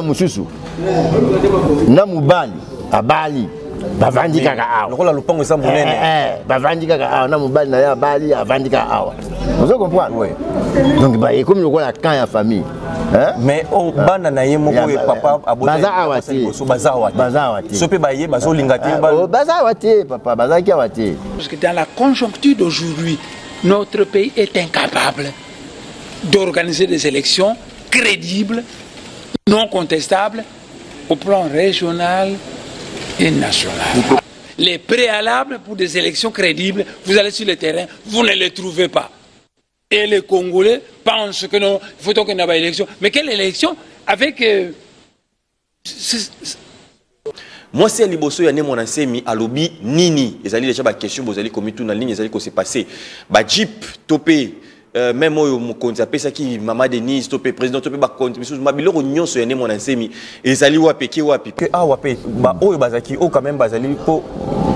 Mususu na mubali abali bavandika ka awa lokola lupango esa munene bavandika ka awa na mubali na ya abali avandika awa vous comprenez oui donc ba comme lokola quand ya famille mais o bana na ye moko e papa abota bazawati so pe ba ye bazolinga te bazawati papa bazaki awati parce que dans la conjoncture d'aujourd'hui notre pays est incapable d'organiser des élections crédibles, non contestables au plan régional et national. Les préalables pour des élections crédibles, vous allez sur le terrain, vous ne les trouvez pas. Et les Congolais pensent que non, il faut donc qu'il y ait une élection. Mais quelle élection avec... Moi, c'est Liboso, il y a mon enseigne à lobby Nini. Ils allaient déjà ma question, vous allez commettre tout dans la ligne, ils allaient qu'on s'est passé. Bah Jeep, topé. Même moi, mon compte, ça qui maman Denise, topé président, topé bah compte, mais ma bilo réunion sur mon enseigne. Ils allaient wapi, qui wapi. Ah wapi, bah oh bazaki, oh quand même bazali po.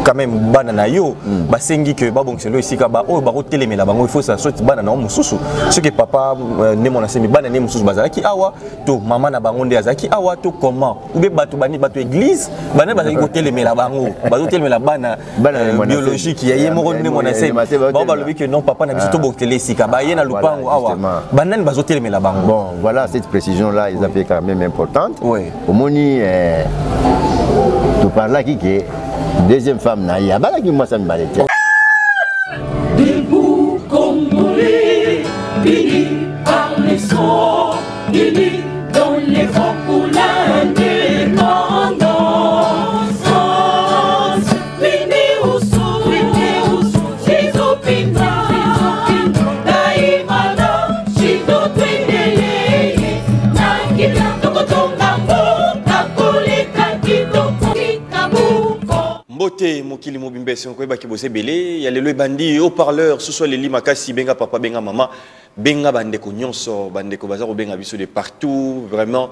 Quand même banana yo basengi que ba bon selo ici ka ba o ba hotelé mais là bango il faut ça sorte banana mususu ce que papa ne mon asemi banana mususu bazaki awa to maman na bango nde azaki awa to comment ou be batu bani batu église banana bazaki hotelé mais là bango ba hotelé mais là bana biologique ya ye moko ne mon asemi ba ba lobi que non papa na biso to hotelé ici ka ba ye na lupango awa banana ba hotelé mais là bango. Bon voilà cette précision là ils ont fait quand même importante. Oui. Au moni tu parles là qui deuxième femme naïa bala qui moi ça me balait. Debout Congolais, unis par les sons, unis dans les vents pour l'indépendance. Unis au sous, les opinions, Daïmana, Chido Twendele, Nakila, Tokotongambo, Takole, Kakito, Kikabuko. Mbote mokili mobimbe c'est encore ba ki bosé belé ya lelo bandi au parleur ce soit les limakasi benga papa benga maman benga bande ko nyonso bande ko bazaro benga biso de partout vraiment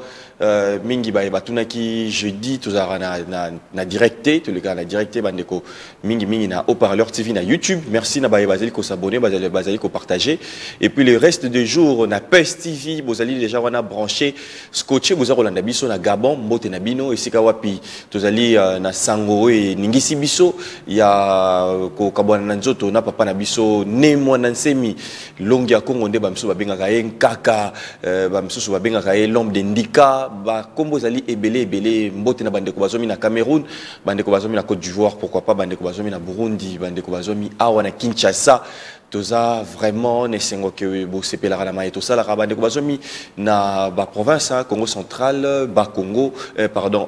mingi ba batuna ki jeudi tozara na directé tous les gars na directé bande ko mingi na au parleur TV na YouTube merci na ba bazali ko s'abonner bazali ko partager et puis le reste des jours na PES TV bozali déjà wana branché scotché bozaro landa biso na Gabon mbote na bino esika wapi tozali na Sango et ningisi biso ya ko kabwana nzoto na papa na biso ne mwana nsemi longi ya Kongo nde bamso babengaka ye nkaka bamsusu babengaka ye l'homme de ndika ba kombo zali ebele mbote na bande ko bazomi na Cameroun bande ko bazomi na Côte d'Ivoire pourquoi pas bande ko bazomi na Burundi bande ko bazomi awa na Kinshasa toza vraiment nesengo que bo sepela na mai to sala ka bande ko bazomi na ba province Congo central ba Congo pardon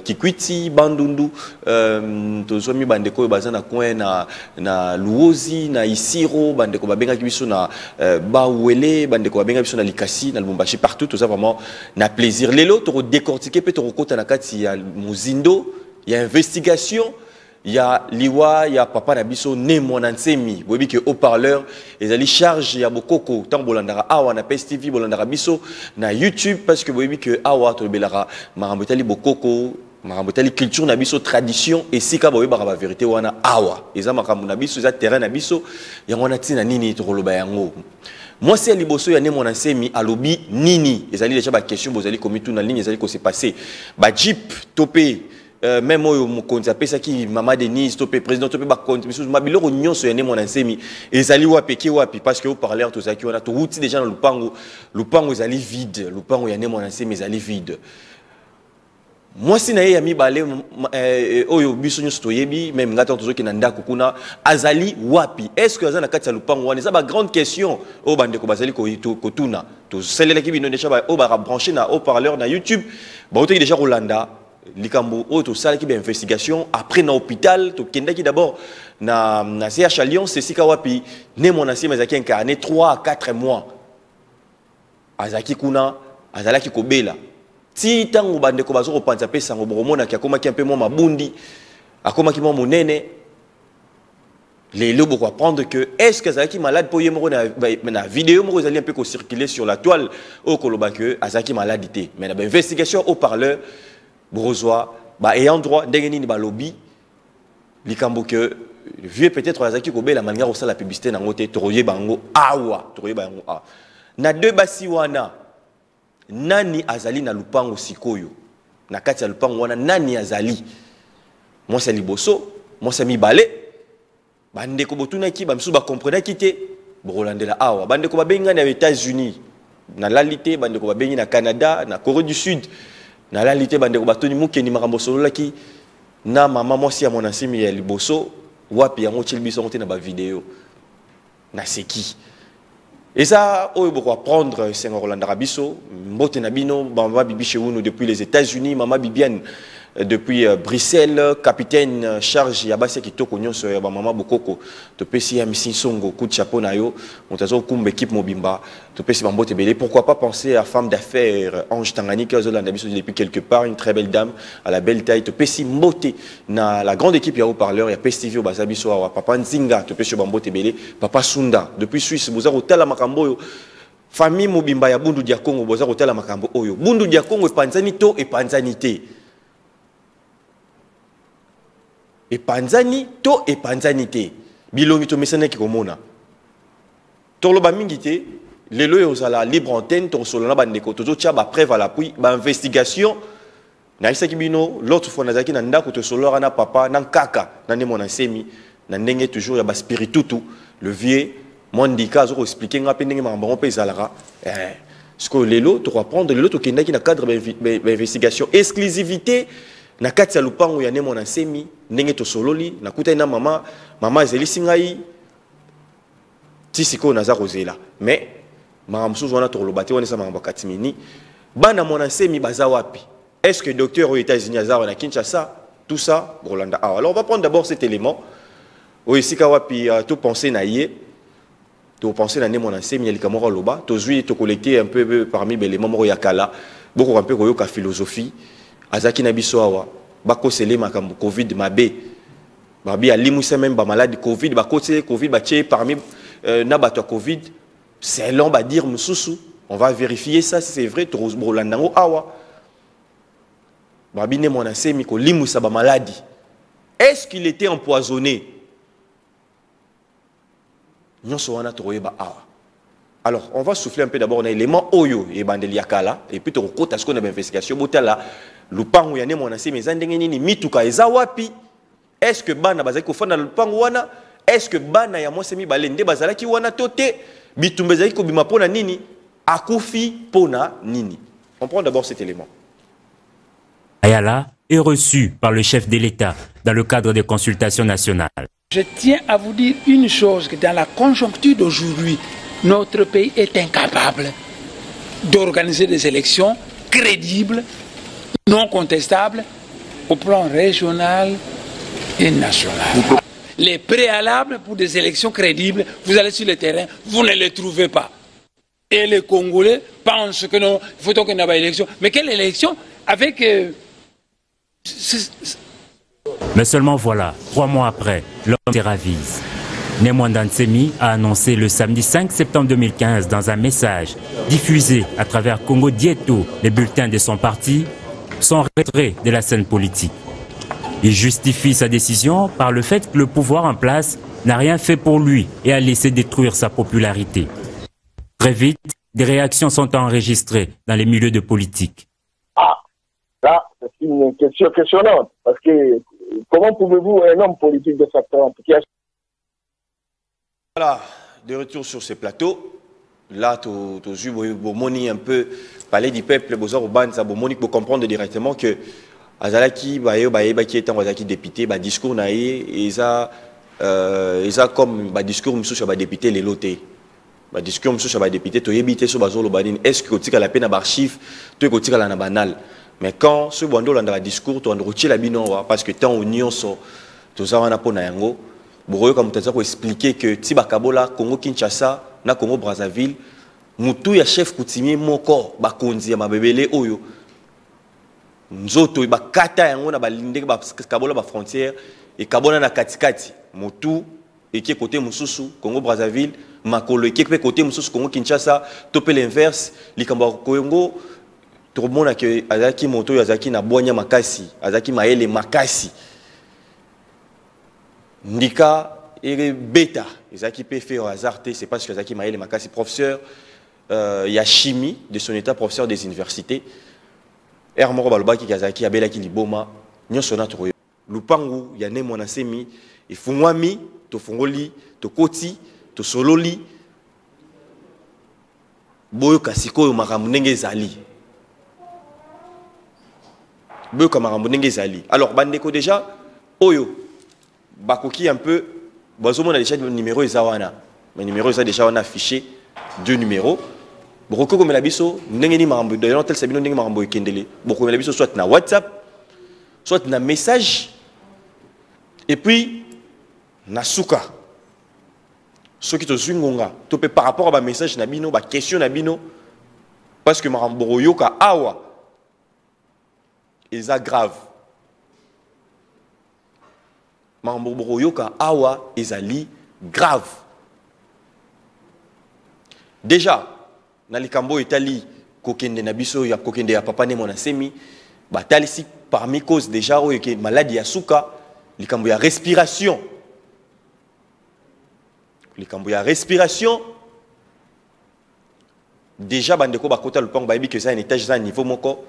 Kikwiti Bandundu tozomi bande ko bazana coin na Luozi na Isiro bande ko babenga biso na Bawele bande ko babenga biso na Likasi na Lubumbashi partout toza vraiment na plaisir lelo to décortiquer peut to kota na kati ya Muzindo ya investigation. Il y a Liwa, il y a Papa Nabiso, né mon ansemi. Vous voyez que haut-parleur, ils allaient charger, il y a beaucoup tant Bolandara, Awa, na PES TV, Bolandara Biso, na YouTube, parce que vous voyez que Awa, Tobelara, Marambotali Bokoko, Marambotali culture Nabiso, tradition, et si ka boye baraba vérité, wana Awa. Et ça, Maramu Nabiso, ça terrain Nabiso, il y a un tina nini, Torolobayango. Moi, c'est Liboso, il y a mon ansemi, à lobby Nini. Ils allaient déjà ma question, vous allez commettre tout dans la ligne, ils allaient qu'on s'est passé. Bah, Jeep, topé. Même moi mon compte appelle ça qui maman Denise topé président topé ba compte mais ma bilo réunion sur mon ensemi ezali wapi ki wapi parce que au parleur tout ça qui on a tout route déjà dans lupango ezali vide lupango ya mon ensemi ezali vide moi si na ye mi balé oyo biso nyo stoyebi même ngata tozo ki na ndako kuna azali wapi est-ce que azana kati ya lupango wana ça ba grande question o bande ko bazali ko tuna to selela ki bino déjà ba o ba brancher na au parleur na YouTube ba oto déjà Rolanda Likambo auto sala qui investigation après na hôpital to kendaki d'abord na CH Alliance c'est sika wapi né mon ancien mazaki incarné 3 à 4 mois azaki kuna azalaki kobela ti tango bande ko bazo repensa pesa ngo boromona ki akoma ki un peu mo mabundi akoma ki mo monene les lobos ko apprendre que est-ce que azaki malade pour yemo na vidéo mo azali un peu ko circuler sur la toile au koloba que azaki maladité mais na investigation au parleur Brosois, bah ayant droit d'engagner ni lobby, likambo que vieux peut-être azaki kobe la manière où ça la publicité na ngote toroye bango awa toroye bango a na deux basiwana nani azali na lupango sikoyo na kati ya lupango wana nani azali mwasi ya liboso mwasi ya mibale bandeko botunaki bamisu bakomprenaki te bokolandela awa bandeko babengani ya États-Unis na lalité bandeko babengi na Canada na Corée du Sud na lalité bandeko batoni mukeni makambo sololaki na mama mwasi ya monasimi ya liboso wapi yango tshilbiso ngote na ba vidéo na seki. Et ça, on peut apprendre, c'est en Roland Arabiso, Mbote Nabino, Mama Bibi chez nous depuis les États-Unis, Mama Bibiane depuis Bruxelles, capitaine charge Yabase qui toko nyonso ya Mama Bokoko, to pesi ya Misinsongo, coup de chapeau na yo, on tazo kumbe équipe Mobimba, to pesi Mbote Belé. Pourquoi pas penser à femme d'affaires Ange Tangani qui a Roland Arabiso depuis quelque part, une très belle dame à la belle taille, to pesi Mbote na la grande équipe ya haut-parleur, ya Pestivio Bazabiso wa Papa Nzinga, to pesi Mbote Belé, Papa Sunda depuis Suisse, vous avez hôtel à Makambo. Famille Mobimba ya Bundu dia Congo boza hôtel à Makambo oyo. Bundu dia Congo epanzanito epanzanité. Epanzani to epanzanité. Bilongi to mesana ki komona. Toloba mingi te lelo yo zala libre antenne to solona bandeko tozo tia ba preuve à l'appui ba investigation na isaki bino l'autre fois nazaki na ndako to solora na papa na kaka na ne mona semi na ndenge toujours ya ba spiritutu le vieux Mondika zo expliquer nga pendenge mambo pe zalara ce que lelo to reprendre lelo to kendaki na cadre d'investigation exclusivité na kati ya lupango ya nemo na semi ndenge to sololi na kuta na mama ezeli singai tisiko naza kozela mais mamsuzu wana to lobate wana sa mambo katimini bana mona semi baza wapi est-ce que docteur aux États-Unis azar na Kinshasa tout ça Rolanda. Alors on va prendre d'abord cet élément o isika wapi to penser na yé to penser na nemo na semi ya likamoro loba to zui to collecter un peu parmi les éléments ya kala beaucoup un peu koyoka philosophie azaki na biso awa bako sele makambo covid mabe babi alimwisa même ba maladie covid bakote covid batie parmi na bato covid c'est long ba dire mususu on va vérifier ça si c'est vrai to rolandango awa babi nemo na semi ko limwisa ba maladie est-ce qu'il était empoisonné? Alors, on va souffler un peu d'abord dans l'élément Oyo et Bandeliakala, et puis on compte à ce qu'on a une investigation. Botala, Lupango Yane Monassi, mais Zandengeni, Mituka et Zawapi. Est-ce que Bana Bazaki Fana Lupango Wana? Est-ce que Bana Yamosemi Balende Bazalaki Wana Tote? Bitumbezaki Kobima Pona Nini? Akufi Pona Nini. On prend d'abord cet élément. Ayala est reçu par le chef de l'État dans le cadre des consultations nationales. Je tiens à vous dire une chose, que dans la conjoncture d'aujourd'hui, notre pays est incapable d'organiser des élections crédibles, non contestables, au plan régional et national. Les préalables pour des élections crédibles, vous allez sur le terrain, vous ne les trouvez pas. Et les Congolais pensent que non, il faut donc qu'il y ait une élection. Mais quelle élection avec... Mais seulement voilà, 3 mois après, l'homme se ravise. Nemwanda Ntsemi a annoncé le samedi 5 septembre 2015 dans un message diffusé à travers Congo Dieto, les bulletins de son parti, son retrait de la scène politique. Il justifie sa décision par le fait que le pouvoir en place n'a rien fait pour lui et a laissé détruire sa popularité. Très vite, des réactions sont enregistrées dans les milieux de politique. Ah, là, c'est une question questionnante, parce que comment pouvez-vous, un homme politique de cette trempe qui a... Voilà, de retour sur ce plateau. Là, tu as vu un peu parler du peuple, pour comprendre directement que Azalaki, qui est un député, discours naïe, et ça comme discours sur les députés, les lotés. Discours sur les députés, tu as évité sur Bazolo Badin. Est-ce que tu as la peine d'archive, tu as la banal. Mais quand ce bando dans le discours, tu as retiré la binoa parce que tu as union sur tout ça, on a pas yango. Comme tu as expliqué que Tiba Kabola, Congo Kinshasa, na Congo Brazzaville, mutu ya chef coutumier moko bakonzi ya mabebele oyo. Nzoto ba kata yango na balinde ba Kabola ba frontière et Kabona na katikati. Mutu et qui est côté mususu Congo Brazzaville, makolo et qui est côté mususu Congo Kinshasa, topé l'inverse, likamba Congo. Tout le monde a que Azaki Moto Azaki na bonya makasi, Azaki maele makasi. Ndika et bêta, Azaki peut faire au hasard, c'est parce que Azaki maele makasi professeur il y a chimie de son état professeur des universités. Hermoro Balobaki Kazaki, Abelaki Liboma, Nyosona Toroyo. Lupangu, il y a né mon asemi, et Fungwami, to Fungoli, to Koti, to Sololi, Boyo Kasiko, Maramunenge Zali. Boyo Maramunenge Zali. Alors, Bandeko déjà, Oyo, Bakoki un peu, Bazomo a déjà le numéro Ezawana. Mais numéro est déjà affiché, 2 numéros. Beaucoup comme la biso, n'engeni marambo d'ailleurs tel sabino n'engeni marambo ekendele. Beaucoup comme la biso soit na WhatsApp, soit na message, et puis na suka. Ce qui te zwingonga, tu peux par rapport à ma message na bino, ba question na bino, parce que marambo yoka awa, ils a grave. Marambo yoka awa, ils a li grave. Déjà, dans les cambo Italie, kokende na biso ya kokende ya papa ne monasemi, batali si parmi cause déjà o que maladie ya suka, les cambo ya respiration. Les cambo ya respiration. Déjà bandeko bakota lupang ba bi que ça un étage ça niveau moko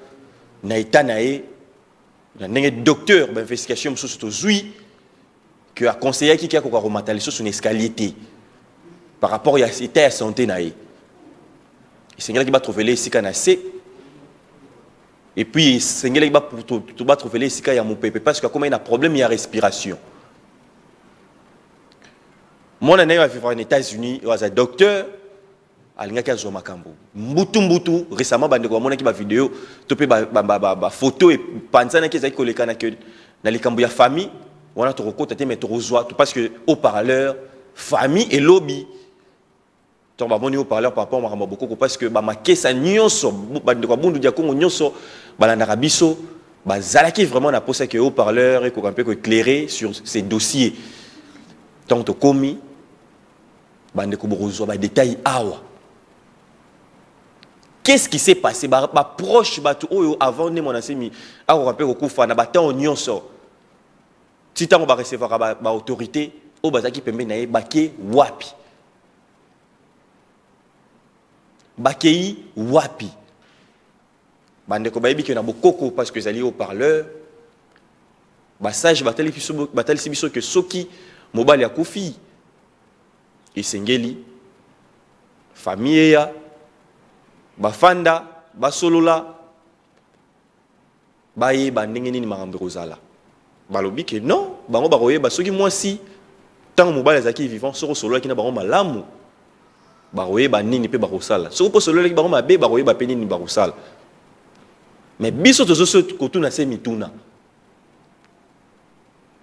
na état nae na ndenge docteur ba investigation msusu to zui que a conseiller qui a ko rematali sur son escalier par rapport à état de santé nae. Seigneur qui va trouver les sikanase et puis Seigneur qui va trouver les sika ya mon pépé parce que comme il y a un problème il y a respiration. Mon année va vivre aux États-Unis il un docteur alinga ki azoma kambo mbutu récemment bande ko mona ki ba vidéo topé ba photo et pansana ki ezaki koleka na ke na likambo ya famille wana to kokota te mais to rozwa parce que haut parleur famille et lobby. Donc, on parleur par rapport à beaucoup parce que ma kesa nyonso bande ko bundu dia Congo nyonso balanda biso bazalaki vraiment na posa que haut parleur et ko un peu éclairer sur ces dossiers. Donc to komi bande ko bozo ba détail awa. Qu'est-ce qui s'est passé ba proche batu oyo avant ne mon asemi a ko un peu ko fa na batan nyonso. Titango ba recevoir ba autorité o bazaki pembe na ye baké wapi. Bakei wapi bande ko bayibi ke na bokoko parce que zali au parleur basage batali sibiso que soki mobali ya kufi esengeli famille ya bafanda basolola baye bandenge nini makambo kozala balobi ke non bango bakoyeba soki mwasi tant mobali azaki vivant soko solola kina bango malamu baroye ba nini pe barosala so po solo leki ba mabe baroye ba pe nini barosala mais biso tozo kotu na se mituna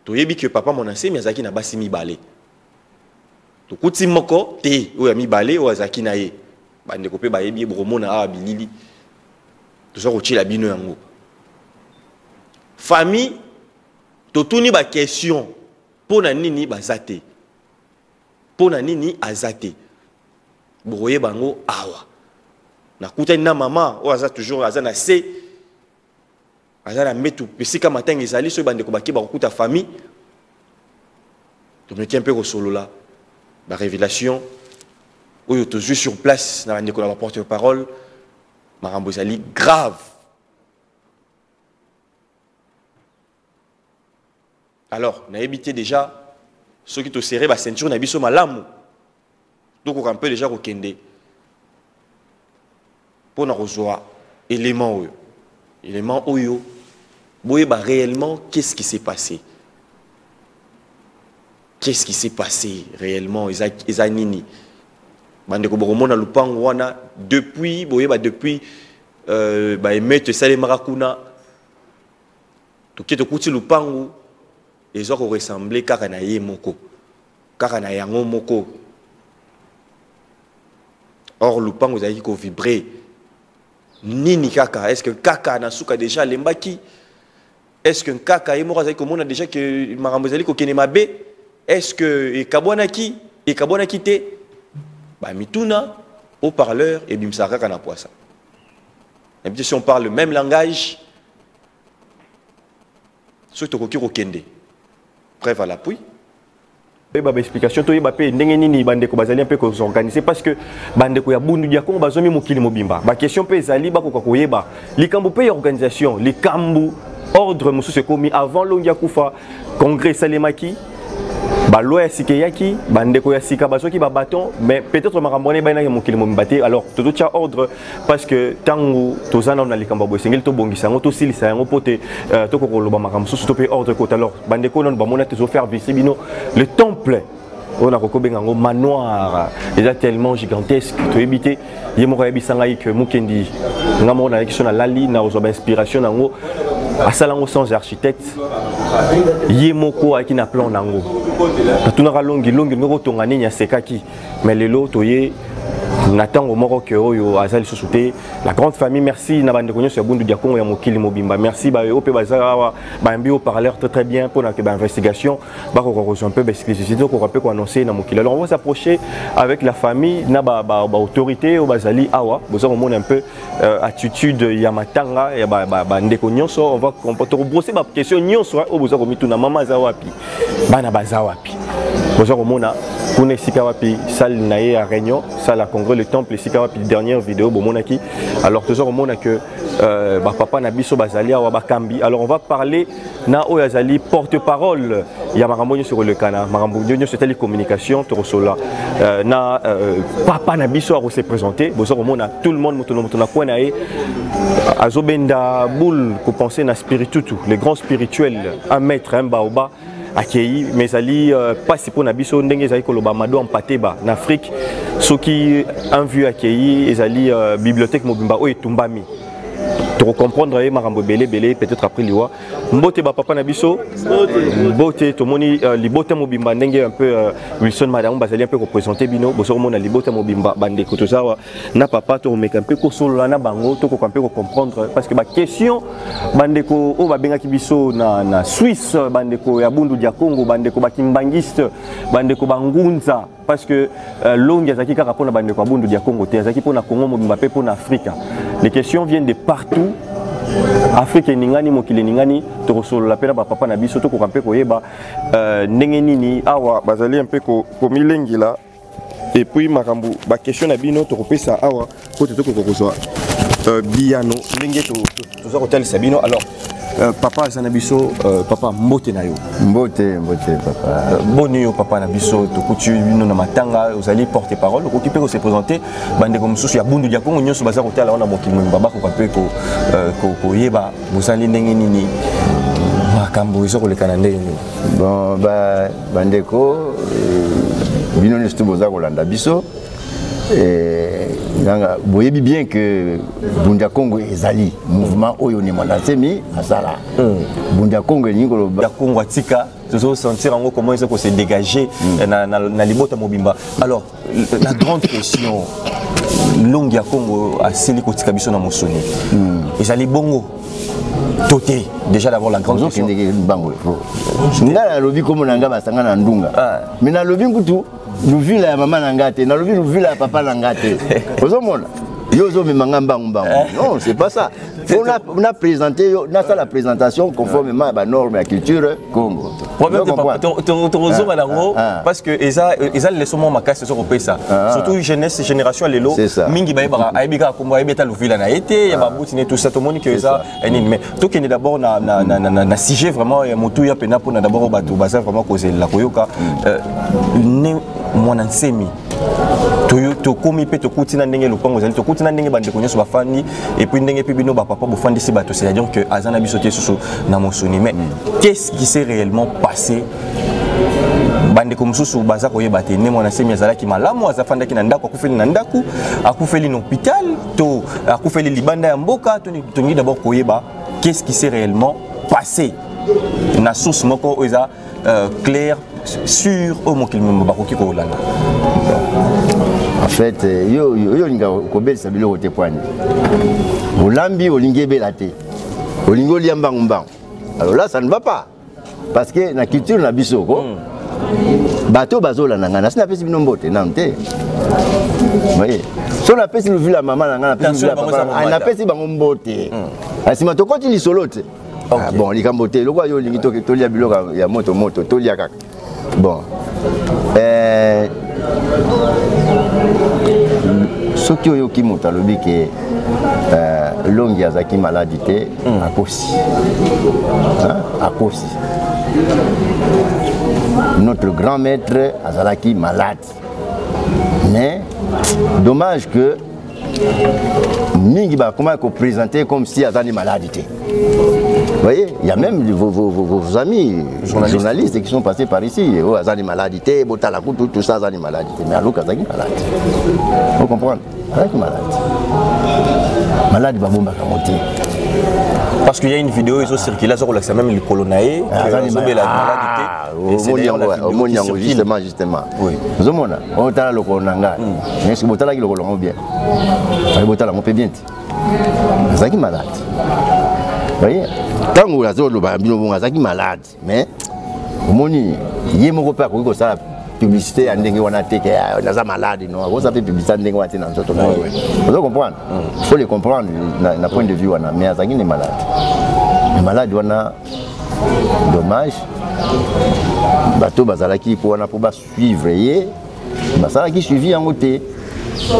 to yebi que papa mon ancien azaki na basi mibale to kuti moko te o ya mibale o azaki na ye ba ndeko pe ba yebi bromona a bilili to so ko tshila bino yango famille to tuni ba question pona nini bazate pona nini azate boye bango awa na kuta na mama o aza toujours aza na se aza na metu pesika matin ezali so bande ko baki ba kuta famille to meti un peu ko solo là la révélation oyo to juste sur place na ndeko la porte-parole marambo ezali grave. Alors na évité déjà ceux qui te serré ba ceinture na biso malamu. Donc on peut déjà rekender pour nous recevoir élément oyo boye ba réellement qu'est-ce qui s'est passé réellement ezanini bande ko boromona lupango wana depuis boye ba depuis ba emettre sale marakuna to kito kuti lupango ezo ko ressembler kaka na ye moko kaka na yango moko. Or, lupango zaki ko vibrer. Nini kaka? Est-ce que kaka na suka déjà lembaki? Est-ce que kaka et mora zaki ko mona déjà que marambo zali ko kene mabe? Est-ce que ekabwana ki te? Ba mituna au parleur et bimsaka kana poisa. Et puis si on parle le même langage, surtout ko kende. Preuve à l'appui. Baba explication to yeba pe ndenge nini bandeko bazali un peu ko organiser parce que bandeko ya bundu dia Kongo bazomi mokili mobimba ba question pe ezali ba ko koyeba likambo pe organisation likambo ordre mususu komi avant longia kufa congrès salemaki ba loi sikeyaki bandeko ya sika bazoki ba bâton mais peut-être marambone ba na mokili mobimba te alors tout tia ordre parce que tango tozana na likambo bo sengel to bongisa ngo to silisa yango pote to ko loba makambo mususu to pe ordre ko alors bandeko non ba mona te zo faire visibino le temple on a recouvert un manoir déjà tellement gigantesque to éviter yemoko yebisanga que mukendi ngamo na qui sont la ligne na ozo inspiration nango asalango sans architecte yemoko aki na plan nango tunaka longi ngoko tongani nya sekaki mais lelo toye natango moko ke oyo azali susute la grande famille merci na bande konyo ya bundu dia Kongo ya mokili mobimba merci ba ope bazawa ba mbi au parleur très bien pour que ba investigation ba ko un peu spécificité ko rappeler ko annoncer na mokili alors on va s'approcher avec la famille na ba autorité au bazali awa boza ko mona un peu attitude ya matanga ya ba ndeko nyonso on va comporter brosser ba question nyonso o boza ko mituna mama za wapi bana baza wapi boza ko mona kuna sika wapi salle naie à réunion salle à congrès le temple sika wapi dernière vidéo bomonaki alors toujours on mona que papa na biso bazali awa bakambi alors on va parler na oyazali porte-parole ya makambo sur le canal makambo sur tele communication to sola na papa na biso a se présenter bozo mona tout le monde motona kwa na e azobenda boule ko penser na spiritutu les grands spirituels un maître un baoba accueilli mais ali pas si pour na biso ndenge ezali koloba mado empaté ba en Afrique ceux qui un vieux accueilli ezali bibliothèque mobimba o etumbami pour comprendre marambo belé peut-être après liwa mbote ba papa na biso mbote to moni libote mobimba ndenge un peu Wilson madame bazali un peu représenter bino boso mona libote mobimba bande ko tozawa na papa to meka un peu ko solo na bango to ko un peu comprendre parce que ba question bande ko o ba benga ki biso na Suisse bande ko ya bundu dia Congo bande ko ba kimbangiste bande ko bangunza parce que longi azaki kaka pona bande ko bundu dia Congo te azaki pona Congo mobimba pe pona Afrique les questions viennent de partout Afrique ningani mokili ningani to solo la pena ba papa na biso to ko kampe ko yeba ndenge nini awa bazali un peu ko milengi là et puis makambu ba question na bino to ko pesa awa ko to ko kozwa biano ndenge to zo ko tali sabino alors papa Zanabiso papa mbote na yo mbote papa boni yo papa na biso to kutu bino na matanga vous allez porter parole ko kipe ko se présenter bande comme susu ya bundu ya Kongo nyoso baza ko tala ona mokili mbaba ko kape ko yeba vous allez ndenge nini makambo iso ko lekana ndenge bon ba bande ko bino ne stu boza ko landa biso boyebi bien que Bunda Congo ezali mouvement oyo ne Mwandansemi asala Bunda Congo ni ko Bunda Congo atika toujours sentir en comment ils se dégager na libota mobimba alors la grande question longue ya Congo asili ko tika biso na mosoni ezali bongo toté déjà d'avoir la grande question bango ngala lobi comme nanga basanga na ndunga mais na lobi ngutu nous vivons la maman Nangate, nous vivons la papa Nangate. Non, c'est pas ça. On a présenté, on a fait la présentation conformément à la norme et à la culture Congo. Parce que ils ont laissé mon macasse sur le ça. Surtout jeunesse génération les lots. Mingi baïba aïbika comme aïbeta l'ouvila na été, ya baboutine tout ça tout le monde que ça. Mais tout qui est d'abord na sujet vraiment et motu ya pena pour d'abord batu baza vraiment causer la koyoka. Ne Mwandansemi. To komi pe to kutina ndenge lopango zali to kutina ndenge bande konyo so bafandi et puis ndenge pe bino ba papa bofandi si bato c'est-à-dire que azana bisoté susu na mosoni mais qu'est-ce qui s'est réellement passé bande ko mususu baza ko yeba te ne Mwandansemi azala ki malamu azafanda ki na ndako akufeli na ndako akufeli na hôpital to akufeli libanda ya mboka to ngi d'abord ko yeba qu'est-ce qui s'est réellement passé na source moko oza clair sur au mokili mbakoki ko landa. En fait, yo linga kobel sabilo kote poani. Olambi olinge belate. Olingo liamba ngumba. Alors là ça ne va pas. Parce que na culture na biso ko bato bazola nanga na sina pesi binombote nante. Oui. So na pesi lu la maman nanga na pesi la papa. Na pesi bango mbote. Asima to koti li solote. Bon likambote lokwa yo lingi to tolia biloka ya moto tolia kaka. Bon. Ce qui est qui monte à l'objet que Longi Azaki maladité à cause. À cause. Notre grand maître Azalaki malade. Mais dommage que Mingiba comment présenter comme si Azani maladité. Vous voyez, il y a même vos amis journalistes qui sont passés par ici. Oh, Azani maladité, Botalakou, tout ça, Azani maladité. Mais alors, Azani malade. Vous comprenez? Azani malade. Malade, va bomba kamoté. Parce qu'il y a une vidéo, ils ont circulé, c'est même le colonaï. Azani maladité. Justement. Oui. Vous avez vu, on a le colonanga. Mais si vous avez le colonga bien, vous avez le bien. Azani malade. Vous voyez, quand vous avez le malade, mais il y a un publicité à malade, vous avez publicité vous comprenez? Il faut les comprendre d'un point de vue, mais Azaki est malade. Les malades, on a dommage. Bateau Bazalaki pour suivre, Bazalaki suivi en côté.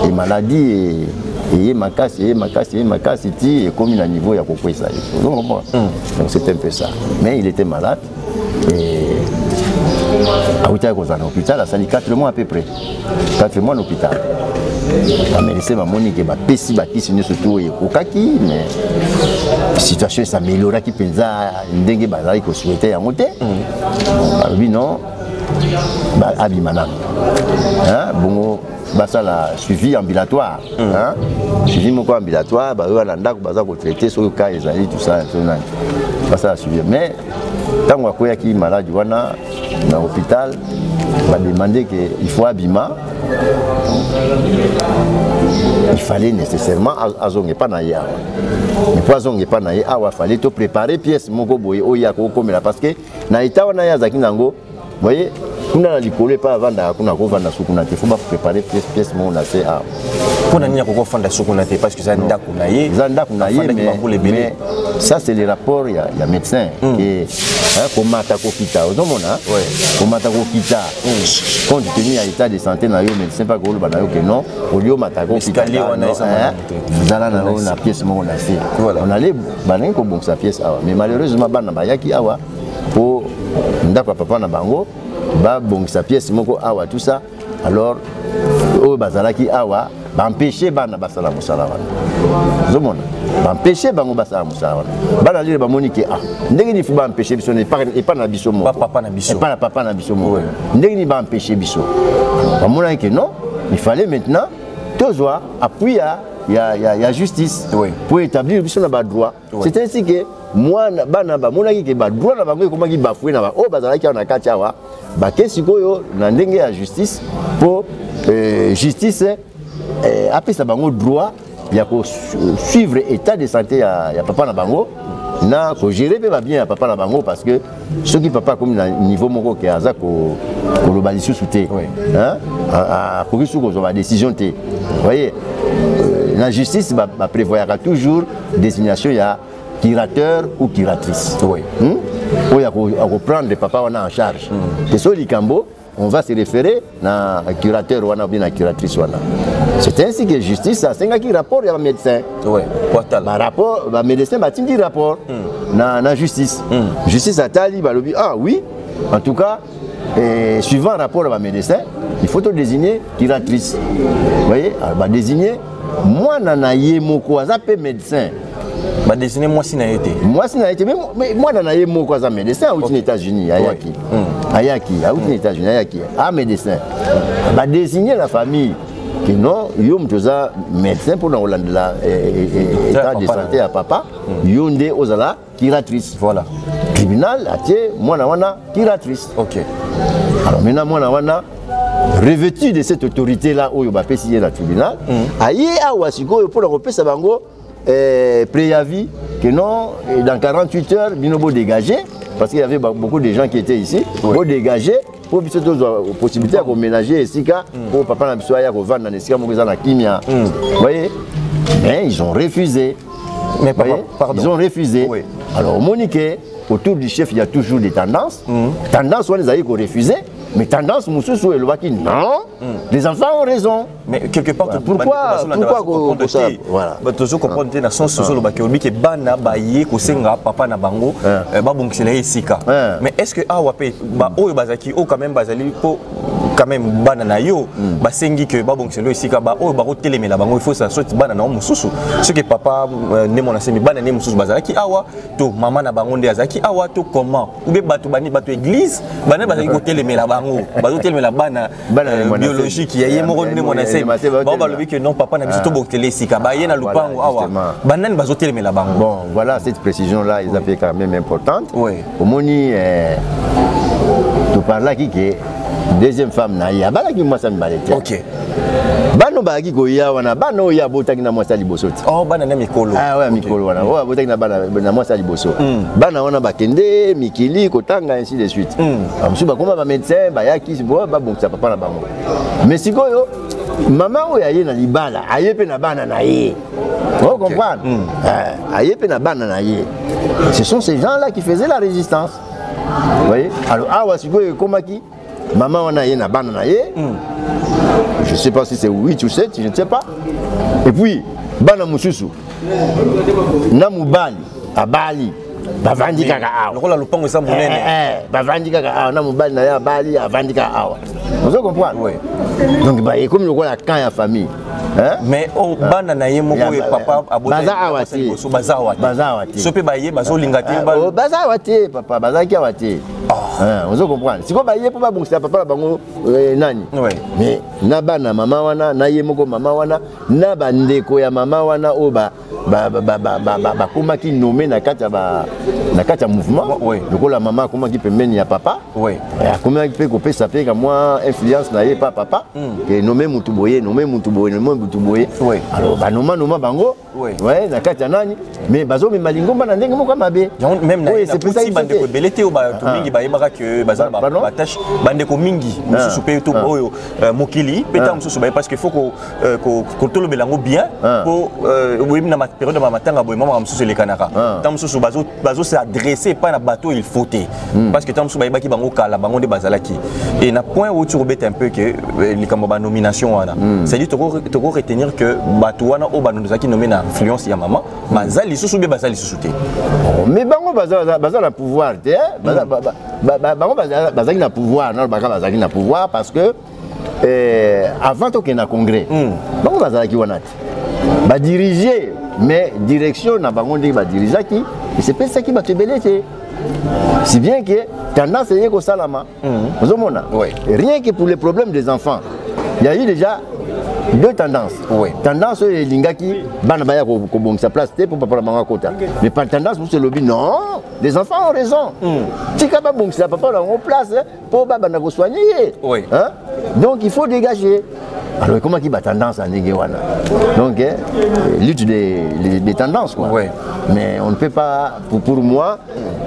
Et maladie et ma casse, et comme il a niveau, il y a compris ça. Donc c'est un peu ça. Mais il était malade. Et à l'hôpital, ça a mis 4 mois à peu près. 4 mois à l'hôpital. Mais c'est ma monique qui m'a pessi, surtout au kaki, mais la situation s'améliore qui pensa ndenge bazali ko souhaiter en côté. Oui non. Abimanam. Bon ça la suivi ambulatoire. Suivi mon ambulatoire, on a traité sur le cas ezali tout ça ça la suivi. Mais tant qu'on a qui malade wana dans l'hôpital, on va demander qu'il faut abima. Il fallait nécessairement azonge pas naïa. Mais pour azonge pas naïa, il fallait te préparer pièce moko boye oya ko komela parce que naïta wana ya zaki nango. Vous voyez, on a l'école pas avant d'akuna ko vanda sukuna te faut pas préparer pièce mon na c'est a. Pour n'ania ko fanda sukuna te parce que ça nda kunaye. Zanda kunaye mais ça c'est les rapports il y a médecin qui comment attaquer kita. Vous comprenez? Ouais. Comment attaquer kita. Compte tenu à l'état de santé na yo médecin pas ko bana yo que non, au lieu m'attaquer kita. Vous allez na la pièce mon na c'est. On allait banin ko bon sa pièce awa. Mais malheureusement bana bayaki awa pour ndako papa na bango ba bon sa pièce moko awa tout ça. Alors au bazalaki awa ba empêcher bana basala musala wana. Zomona. Ba empêcher bango basala musala wana. Bana lire ba monique ndenge ni fu ba empêcher biso ne pas na biso mo. Papa na biso. Pas na papa na biso mo. Ndenge ni ba empêcher biso. Ba mona que non, il fallait maintenant toujours appuyer il y a justice pour établir biso na ba droit. C'est ainsi que moi bana ba mona ki ba droit na bango comment ki bafoué na ba o bazalaki na kati awa ba kesikoyo na ndenge ya justice pour justice après ça bango droit il y a ko suivre état de santé ya papa na bango na ko gérer bien ya papa na bango parce que ceux qui papa comme na niveau moko ke aza ko loba lisusu te hein pour que sous ko décision te vous voyez la justice va prévoir toujours désignation ya curateur ou curatrice. Oui. Il y a prendre papa en charge. Et sur l'Ikambo, on va se référer à curateur ou à la curatrice. C'est ainsi que justice, c'est un rapport à médecin. Oui. Rapport, le médecin va dire rapport à la justice. Justice à Tali, ah oui, en tout cas, suivant le rapport à médecin, il faut te désigner curatrice. Vous voyez, alors, désigner, moi, je suis médecin. Bah désigner moi si n'a été. Moi si n'a été mais moi dans les mots quoi ça médecin aux États-Unis ayaki aux États-Unis ayaki à médecin. Bah désigner la famille que non yom toza médecin pour dans la état de santé à papa yonde ozala curatrice voilà. Tribunal atie moi na wana curatrice. OK. Alors maintenant moi na wana revêtu de cette autorité là oyo ba pesier la tribunal aye awa siko pour repérer sa bango préavis que non, dans 48 heures, Binobo dégagé, parce qu'il y avait beaucoup de gens qui étaient ici, pour dégager, pour la possibilité de ménager ici, pour papa n'a pas vendre dans les kimia. Vous voyez? Mais ils ont refusé. Mais pardon. Ils ont refusé. Alors, Monique, autour du chef, il y a toujours des tendances. Tendances, on les a refusées. Mais tendance, Moussous et Lobaki, non. Les enfants ont raison. Mais quelque part, pourquoi ça? Voilà. Tu comprends dans le sens où que bana baye kosenga papa na bango ba bongsela esika. Mais est-ce que awape ba oyo bazaki o quand même bazali po quand même bana na yo ba sengi que ba bongsela esika ba oyo ba kotelemela bango il faut ça soit bana na Moussous. Ce que papa ne mon asemi bana ne Moussous bazaki awa to maman na bango nde azaki awa to comment ou be batu bani batu église bana bazaki kotelemela bango ba kotelemela bana biologique ya yemo ne mon asemi ba ba lobi que non papa na biso to boktele esika ba ye na lupango awa bana ni bazotelemela bango. Bon voilà cette précision là ils avaient quand même importante. Oui. Au moni tu parles là qui est deuxième femme na ya bala ki mwasa mbalete. OK. Bano ba ki ko ya wana bano ya botaki na mwasa libosoti. Oh bana na mikolo. Ah ouais mikolo wana. Oh botaki na bana na mwasa liboso. Bana wana bakende mikili kotanga ainsi de suite. Amsu ba koma ba médecin ba ya ki bo ba bon ça papa na bango. Mais sikoyo maman oya ye na libala aye pe na bana na ye. Vous comprenez? Aye pe na bana na ye. Ce sont ces gens là qui faisaient la résistance. Vous voyez? Alors awa sikoyo komaki maman wana ye na bana na ye. Je ne sais pas si c'est 8 ou 7, je ne sais pas. Et puis, bana mususu. Na mubali, abali, bavandi kaka awa. Lokola lupango esa munene. Bavandi kaka awa, na mubali na ya abali, avandi kaka awa. Vous comprenez? Oui. Donc bah comme lokola quand ya famille. Hein? Mais au bana na ye moko e papa abota. Baza awati. Baza awati. Baza awati. Sope baye bazo lingati ba. Baza awati papa, baza ki awati. Vous comprenez? Si vous baye pour ba bongisa papa bango nani. Mais na bana mama wana na ye moko mama wana na bandeko ya mama wana o ba koma ki nommé na kati ya mouvement. Lokola mama koma ki pembeni ya papa. Oui. Koma ki pe ko pesa pe ka moi influence na ye pas papa. Que nommé mutuboye, nommé mutuboye, nommé mutuboye. Alors ba noma bango. Ouais, na kati ya nani. Mais bazo me malingomba na ndenge moko mabe. Même na petit bandeko belete o ba to mingi ba yebaka que baza ba tâche bandeko mingi mususu pe to oyo mokili peta mususu ba parce que faut ko tolo belango bien pour oui na période de matanga boy mama mususu le kanaka tant mususu bazo s'adresser pas na bateau il faut parce que tant mususu ba yebaki bango kala bango de bazalaki et na point où tu rebête un peu que les kamba nomination wana c'est dit to retenir que bateau wana o banozaki nommé na influence ya maman mazali susu be bazali susu te mais bango baza la pouvoir te bango bazaki na pouvoir non bazaki na pouvoir parce que avant to ke na congrès bango bazalaki wana te ba diriger mais direction na bango ndenge ba dirigeaki et c'est pas ça qui va te belete si bien que tendance est ko salama vous omona rien que pour les problèmes des enfants il y a eu déjà deux tendances. Tendance est lingaki bana baya ko bongisa place pour papa manga kota. Mais par tendance pour ce lobby non, les enfants ont raison. Tika ba bongisa papa en place pour baba na ko soigner. Hein? Donc il faut dégager. Alors comment qui va tendance à néguer wana? Donc lutte des tendances quoi. Mais on ne peut pas pour moi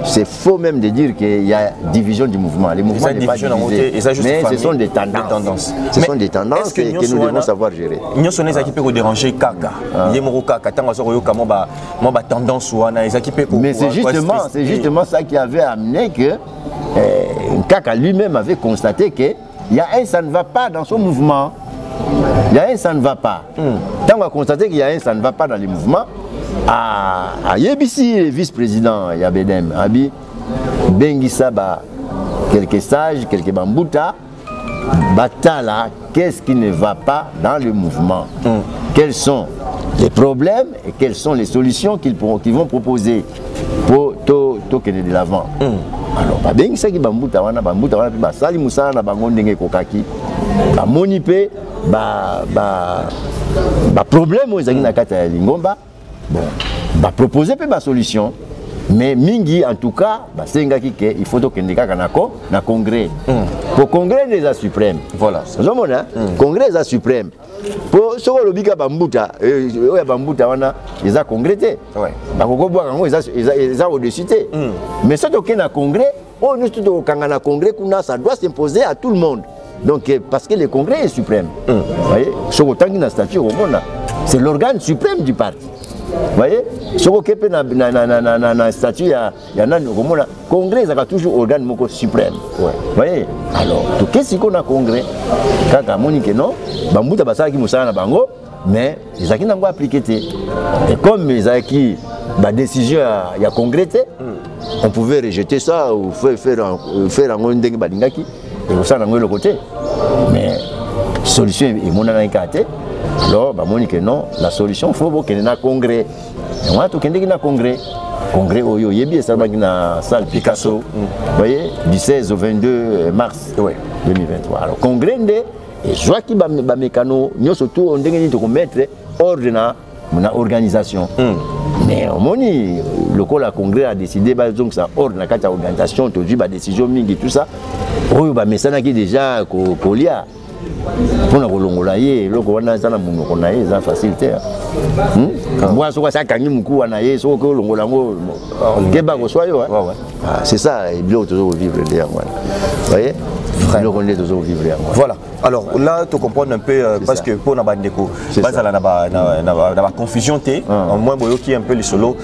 c'est faux même de dire qu'il y a division du mouvement. Les mouvements n'est pas divisé. Mais ce sont des tendances. Ce sont des tendances que nous devons savoir gérer. Nous sommes les équipes qui déranger kaka. Yemoro kaka tant que yo kamo ba tendance wana les équipes. Mais c'est justement ça qui avait amené que Kaka lui-même avait constaté que il y a un ça ne va pas dans son mouvement. Il y a un ça ne va pas. Tant qu'on a constaté qu'il y a un ça ne va pas dans les mouvements, à Yebisi, le vice-président Yabedem, Abi, Bengisaba, quelques sages, quelques bamboutas, Batala, qu'est-ce qui ne va pas dans le mouvement? Quels sont les problèmes et quelles sont les solutions qu'ils vont proposer pour toquer de l'avant? Alors, Bengisa qui bambouta wana ba sali musala na bango ndenge kokaki. Ba monipe ba problème aux na kata ya lingomba. Bon, ba proposer pe ba solution. Mais mingi en tout cas, ba senga kike il faut tokende kaka na congrès. Pour congrès des suprêmes. Voilà. Vous avez congrès des suprêmes. Pour ce que l'obika bambuta, oya bambuta wana, ils a congrès. Ba koko bwa kango ils a au-dessus. Mais ça toke na congrès, nous tout kanga na congrès kuna ça doit s'imposer à tout le monde. Donc parce que le congrès est suprême. Vous voyez, ce que tangi na statut au monde, c'est l'organe suprême du parti. voyez ce que na statut ya nani komona congrès ça toujours organe moko suprême voyez alors to qu'est-ce qu'on a congrès kaka monique non bambuta basala ki musala na bango mais ils a qui n'ont pas appliqué et comme ils a qui la décision ya congrès on pouvait rejeter ça ou faire un ndenge balingaki et ça dans le côté mais solution est mon analyse alors bah monique non la solution faut que na congrès et on a tout qu'est na congrès oyo yebi ça na salle Picasso voyez du 16 au 22 mars 2023 alors congrès ndé et je vois qui ba mécano nyo surtout on ndenge ni to mettre ordre na organisation mais au moni le congrès a décidé donc ça ordre na kata organisation to ba décision mingi tout ça oyo ba mesana qui déjà kolia pour na kolongola ye loko wana sana munoko na ye za facilité moi so ça kangi muku wana ye so ko longola ngo keba ko soyo c'est ça et bien toujours vivre derrière moi voyez voilà, alors là tu comprends un peu parce que pour Nabandeko, la confusion en moins qui un peu les solos,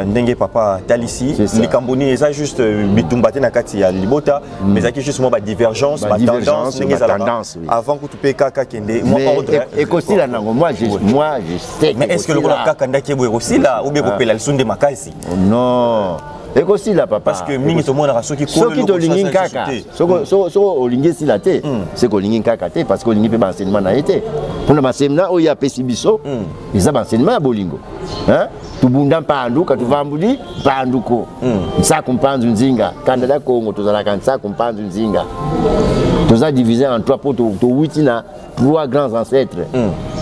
Ndenge papa Talissi, les Camboni, et ça juste bitumbate na kati ya libota, mais ça qui justement ba divergence, ba tendance, avant que tu payes kaka kende, moi ordre. Et aussi là moi je sais. Mais est-ce que le kaka ndaki aussi là ou bien ko pela le son de makasi? Non. Et aussi là papa parce que mingi to mona raso ki ko le lingin kaka so olingi si la té c'est ko lingin kaka té parce que olingi pe enseignement na été pour na enseignement o ya pesi biso ils ont enseignement bolingo hein tu bunda pandu ka tu vambuli panduko ça comprendre nzinga Canada Congo to zala kan ça comprendre nzinga to za diviser en trois pour to 8 na trois grands ancêtres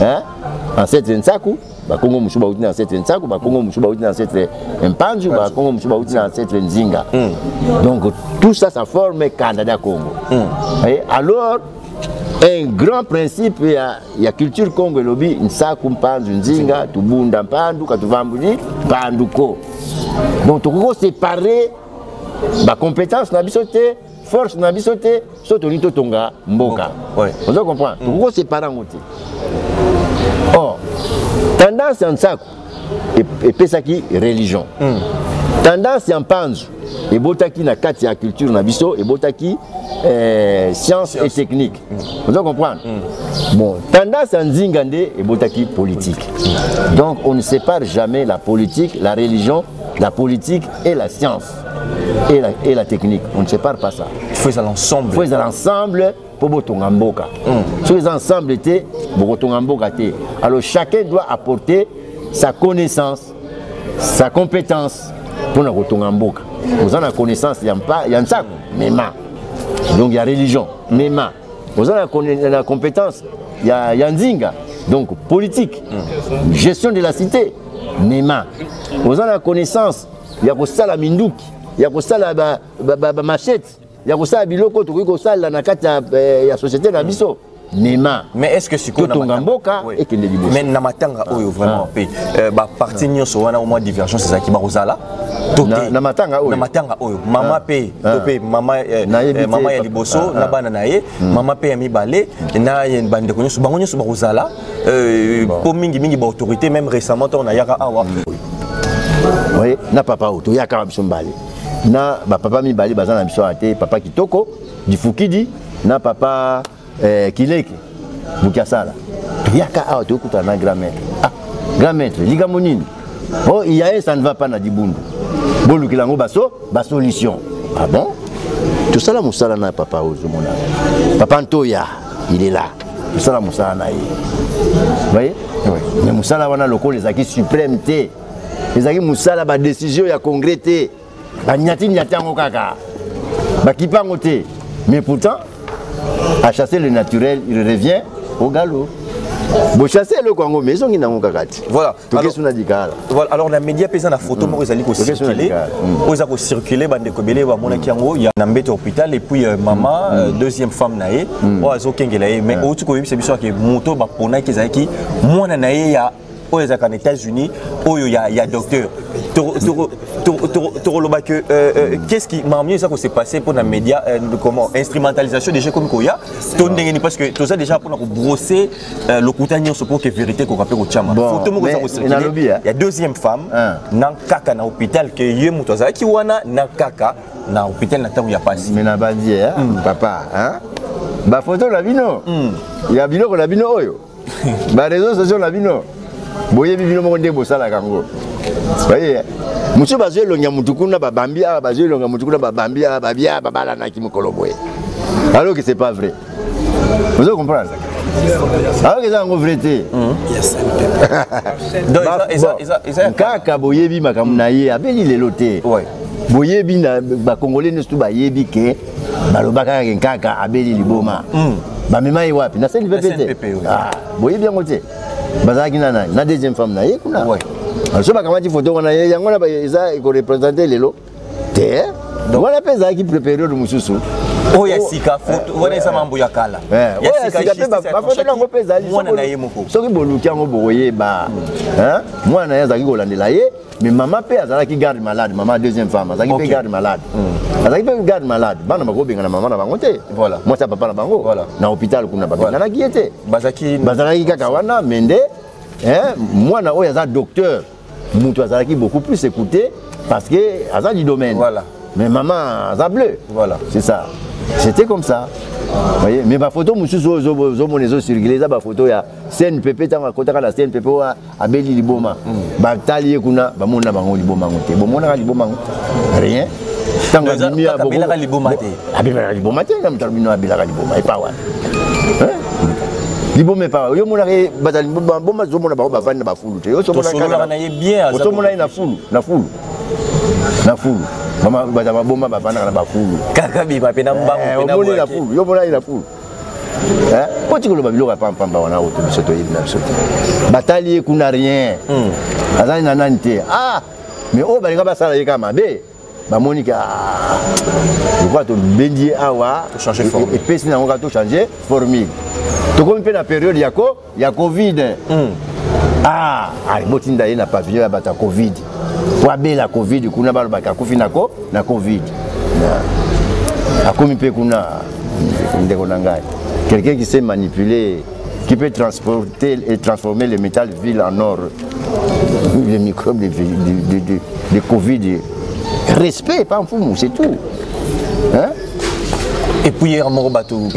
hein ancêtre nsaku ba Congo mushuba uti na ancêtre nsaku ba Congo mushuba uti na ancêtre mpanzu ba Congo mushuba uti na ancêtre nzinga donc tout ça ça forme Canada Congo et alors un grand principe ya culture Congo lobi nsaku mpanzu nzinga tubunda mpandu katuvambuli panduko donc tu peux séparer ba compétence na bisoté force na bisoté soto lito tonga mboka on doit comprendre tu peux séparer ngote or tendance en saku et pesaki religion tendance en panzu et botaki na kati ya culture na biso et botaki science et technique on doit comprendre bon tendance en zingande et botaki politique donc on ne sépare jamais la politique la religion la politique et la science et la technique on ne sépare pas ça il faut l'ensemble pour botonga mboka tous les ensembles étaient botonga mboka té alors chacun doit apporter sa connaissance sa compétence pour na botonga mboka vous avez la connaissance il y a un sac mema donc il y a religion mema vous avez la compétence il y a nzinga donc politique gestion de la cité mema vous avez la connaissance il y a kosala minduki il y a kosala ba machette il y a kosala biloko to kosala na kati ya société na biso mema mais est-ce que siko na mboka et que liboso mais na matanga oyo vraiment pe ba parti nyonso wana au moins divergence za ki ba kozala na matanga oyo mama pe to pe mama ya liboso na bana na ye mama pe ya mibale na ye bande ko nyonso bango nyonso ba kozala po mingi ba autorité même récemment on a yaka awa oui na papa auto yaka biso mbali na ba papa mibali bazana biso ate papa kitoko difukidi na papa Kileke Bukasala yaka awa to kuta na grand maître grand maître liga monini oh il y a ça ne va pas na dibundu bolu kilango baso ba solution ah bon tout ça la musala na papa ozomona papa Ntoya il est là tout ça la musala na vous voyez mais musala wana loko les acquis suprême té les acquis musala ba décision ya congrès té ba nyati nyatango kaka ba kipango té mais pourtant à chasser le naturel, il revient au galop. Bon chasser le Congo, mais ils ont une kakati. Voilà. Voilà. Alors la média paysan la photo, moi ils allaient circuler. Ils allaient circuler, bande kobele, ba mona kiango, il y a un mbete hôpital et puis maman, deuxième femme nae, ils ont kengelaye. Mais au tout cas, c'est bien sûr que moto ba pona qui zaki, moi nae ya aux États-Unis, où il y a docteur. Qu'est-ce qui m'a amené ça que c'est passé pour les médias, comment instrumentalisation des jeux comme Koya, parce que tout ça déjà pour brosser le coutanier pour que vérité qu'on rappelle au Tchama. Il y a deuxième femme, dans kaka na hôpital que yé mutoza qui wana na kaka na hôpital na tabu ya pasi. Mais na bandi papa hein. Ba photo la bino. Il y a bino ko la bino oyo. Ba réseaux sociaux la bino. Boye bino mo ndé bosala kango. Voyez. Mucho bazwe longa mutukuna ba bambia bazwe longa mutukuna ba bambia babia babala na kimokoloboye. Alors que c'est pas vrai. Vous comprenez ça? Alors que ça en vérité. Donc ça kaka boyebi makamuna ye abeli leloté. Ouais. Boyebi na ba congolais ne stu ba yebi ke balobaka kaka abeli liboma. Ba mema ye wapi? Na CNPP. Ah, boyebi ngote. Bazaki na deuxième femme na ye kuna. Ouais. Alors, je ne sais photo on a représenter les lots. Donc, on a fait qui préparer le moussou. Oh, il y a sika photo. On a ça mambo ya kala. Il y a sika photo na ngo pesa ali. Moi na ye moko. Soki boluki ngo boye ba. Hein? Moi na yazaki kolandela ye, mais maman pe azalaki garde malade, maman deuxième femme, azalaki pe garde malade. Azalaki pe garde malade. Bana bako benga na maman na bango te. Voilà. Moi ça papa na bango. Voilà. Na hôpital kuna ba. Na ki était. Bazaki kaka wana mende. Hein? Moi na oya za docteur. Moutou Azalaki beaucoup plus écouté parce que Azal du domaine. Voilà. Mais maman Azal bleu. Voilà. C'est ça. C'était comme ça. Vous voyez. Mais ma photo, monsieur Zomonezo circulé, ça ma photo ya CNPP tant côté la CNPP à Beli Liboma. Batali kuna ba mona bango Liboma ngote. Bo mona Liboma rien. Tant que mi a beaucoup. Abela Liboma te. Abela Liboma te na mtabino abela Liboma et pas wa. Liboma pas. Yo mona batali bomba zomona ba bafani na bafulu te. Yo somona na ye bien. Yo somona na fulu, na fulu. Na fulu. Mama bazama bomba bafana na bafulu. Kaka bi ba pena mbango pena bo. Na fulu. Yo mona ina fulu. Hein? Quand tu veux biloko pa pamba wana auto bisoto yina bisoto. Batali kuna rien. Azali na nante. Ah, mais oh balinga basala yeka mabe. Ba Monica. Je crois que bendi awa changer forme. Et pesi na ngoka to changer formule. To comme na période ya Covid. Ah, ali botinda ye na pavillon ya bata Covid. Pour la Covid kuna balo baka kufi nako na Covid. Akomi pe kuna ndeko nangai. Quelqu'un qui sait manipuler, qui peut transporter et transformer le métal vil en or, les microbes de Covid. Respect, pas un fou, c'est tout. Hein? Et puis, et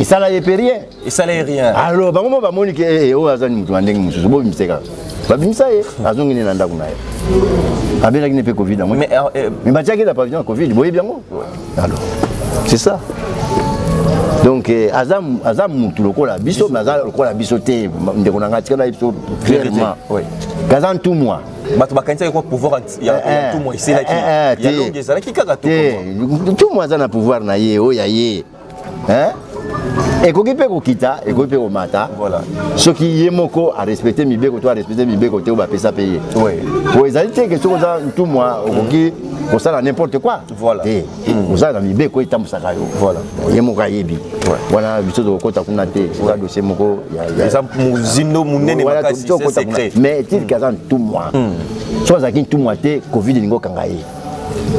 ça là, il n'y a rien. Et ça là, il n'y a rien. Alors, bah, moi, je dis que oh, Azan, je vais dire que je vais dire bah, bien ça, Azan, il est là. Avec la Guinée Covid, mais bah, il n'a pas besoin de Covid, vous voyez bien. Alors, c'est ça. Donc, Azam, tout le coup, la biso, mais Azam, la bisoté, on a clairement. Oui. Gazan tout moi. Pouvoir, il y a tout moi ici, là, il y a l'homme qui a tout moi, ça a pouvoir, na ye, oh, yaye. Hein? Et quand il peut quitter, et quand il peut mata, voilà. Ce qui est moko à respecter mi beko, toi à respecter mi beko, tu vas payer ça payer. Oui. Pour les alliés, que tout moi, ok, pour ça n'importe quoi. Voilà. Et pour ça, mi beko, il t'aime ça voilà. Il y a mon cahier. Voilà, biso de kota kuna te, voilà dossier moko. Exemple, muzino munene makasi, c'est secret. Mais il kazan tout moi. Soit ça qui tout moi te, Covid n'ingo kangaye.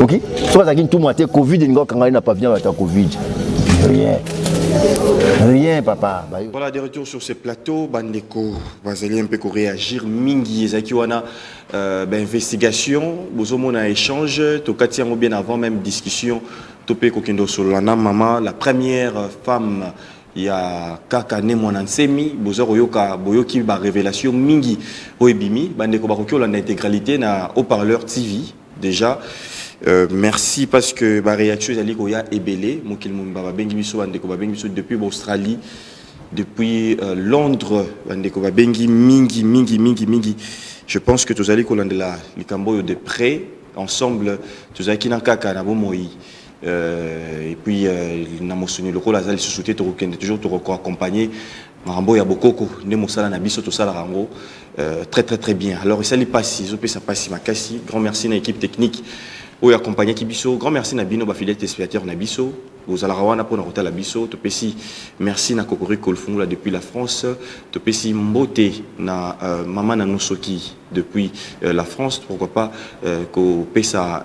Ok? Soit ça qui tout moi te, Covid n'ingo kangaye n'a pas bien avec ta Covid. Rien. Rien, papa. Voilà, de retour sur ce plateau, Bandeko, vous allez un peu réagir. Mingi, Zakiwana, investigation, vous avez un échange, Tokati bien avant même discussion, Topé Kokendo Solana, maman, la première femme, il y a Kaka Nemonansemi, vous avez Boyoki, révélation, Mingi, Oebimi, Bandeko Barokyo, l'intégralité, na haut-parleur TV, déjà. Merci parce que ma réaction est belée. Depuis l'Australie, depuis Londres, mingi. Je pense que tous allez de près ensemble. Tous allez et puis na mosoni le rôle azali société toujours te accompagner. Marambo ya bokoko ne mosala na biso to sala rango très bien. Alors ça li passe, ça passe makasi. Grand merci à l'équipe technique. Ou accompagné Kibiso, grand merci Nabino, fidèle téléspectateur Nabiso. aux Alarawana pour notre la biso to pesi merci na kokori kolfungula depuis la France to pesi mbote na maman na nosoki depuis la France, pourquoi pas ko pesa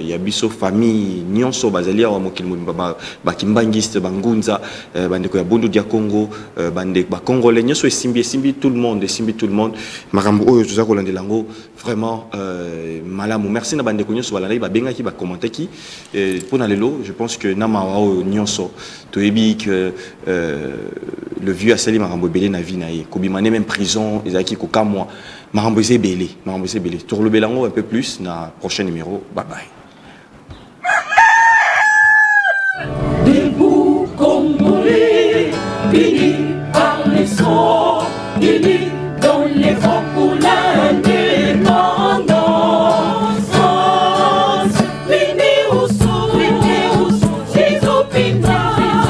ya biso famille nyonso bazalia wa mokili mobimba bakimbangiste bangunza bandeko ya bondo dia Congo bande ba congolais nyonso esimbi tout le monde makambo oyo tuza ko landelango vraiment malamu merci na bandeko nyonso balanda ba benga ki ba commenter ki pour na lelo je pense que nama wa nyonso to ebi que le vieux asali makambo belé na vie na ye ko bimane même prison ezaki ko kamwa makambo belé tour le belango un peu plus na prochain numéro bye bye. Debout Congolais, unis par les sons, unis dans les vents.